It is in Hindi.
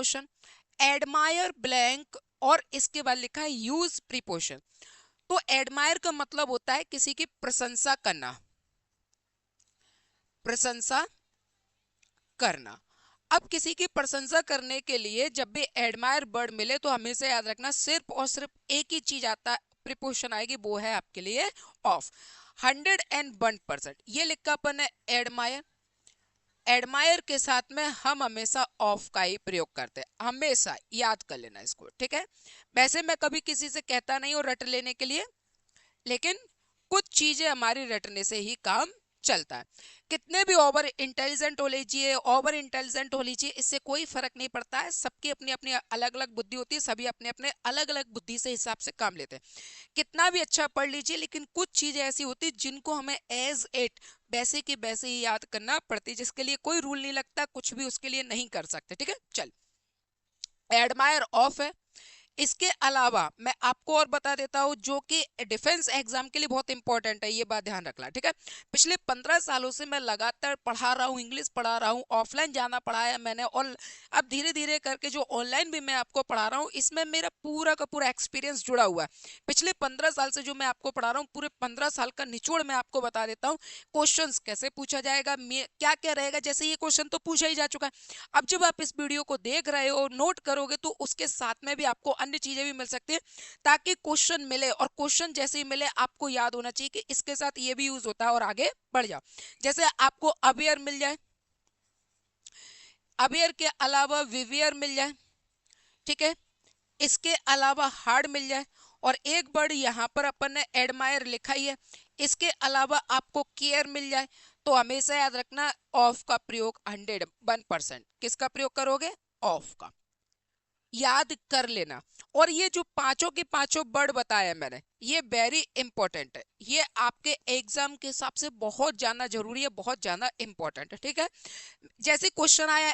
प्रीपोजिशन, एडमायर ब्लैंक, और इसके बाद लिखा है यूज प्रीपोजिशन। तो एडमायर का मतलब होता है किसी की प्रशंसा करना, प्रशंसा करना। अब किसी की प्रशंसा करने के लिए जब भी एडमायर वर्ड मिले तो हमेशा याद रखना सिर्फ और सिर्फ एक ही चीज आता प्रीपोजिशन आएगी, वो है आपके लिए ऑफ। 101%, ये लिखा अपन है एडमायर। एडमायर के साथ में हम हमेशा ऑफ का ही प्रयोग करते हैं, हमेशा याद कर लेना इसको, ठीक है। वैसे मैं कभी किसी से कहता नहीं हूँ रट लेने के लिए, लेकिन कुछ चीजें हमारी रटने से ही काम चलता है। कितने भी ओवर इंटेलिजेंट हो लीजिए, ओवर इंटेलिजेंट हो लीजिए, इससे कोई फर्क नहीं पड़ता है। सबकी अपनी अपनी अलग अलग बुद्धि होती है, सभी अपने अपने अलग अलग बुद्धि से हिसाब से काम लेते हैं। कितना भी अच्छा पढ़ लीजिए, लेकिन कुछ चीजें ऐसी होती जिनको हमें एज इट वैसे की वैसे ही याद करना पड़ती है, जिसके लिए कोई रूल नहीं लगता, कुछ भी उसके लिए नहीं कर सकते, ठीक है। चल, एडमायर ऑफ है। इसके अलावा मैं आपको और बता देता हूं जो कि डिफेंस एग्जाम के लिए बहुत इंपॉर्टेंट है, ये बात ध्यान रखना, ठीक है। पिछले 15 सालों से मैं लगातार पढ़ा रहा हूँ, इंग्लिश पढ़ा रहा हूँ, ऑफलाइन जाना पढ़ाया मैंने, और अब धीरे धीरे करके जो ऑनलाइन भी मैं आपको पढ़ा रहा हूँ, इसमें मेरा पूरा का पूरा एक्सपीरियंस जुड़ा हुआ है। पिछले 15 साल से जो मैं आपको पढ़ा रहा हूँ, पूरे 15 साल का निचोड़ मैं आपको बता देता हूँ। क्वेश्चन कैसे पूछा जाएगा, क्या क्या रहेगा, जैसे ये क्वेश्चन तो पूछा ही जा चुका है। अब जब आप इस वीडियो को देख रहे हो, नोट करोगे, तो उसके साथ में भी आपको अन्य चीजें भी मिल सकती है, ताकि क्वेश्चन मिले, और क्वेश्चन जैसे ही मिले आपको याद होना चाहिए कि इसके साथ ये भी यूज होता है, और आगे बढ़ जाओ। जैसे आपको अवेयर मिल जाए, अवेयर के अलावा विवियर मिल जाए, ठीक है, इसके अलावा हार्ड मिल जाए, और एक वर्ड यहाँ पर अपन ने एडमायर लिखा ही है, इसके अलावा आपको केयर मिल जाए, तो हमेशा याद रखना ऑफ का प्रयोग 101%, किसका प्रयोग करोगे, ऑफ का, याद कर लेना। और ये जो पांचों के पांचों वर्ड बताया मैंने, ये वेरी इंपॉर्टेंट है, ये आपके एग्जाम के हिसाब से बहुत ज्यादा जरूरी है, बहुत ज्यादा इंपॉर्टेंट है, ठीक है। जैसे क्वेश्चन आया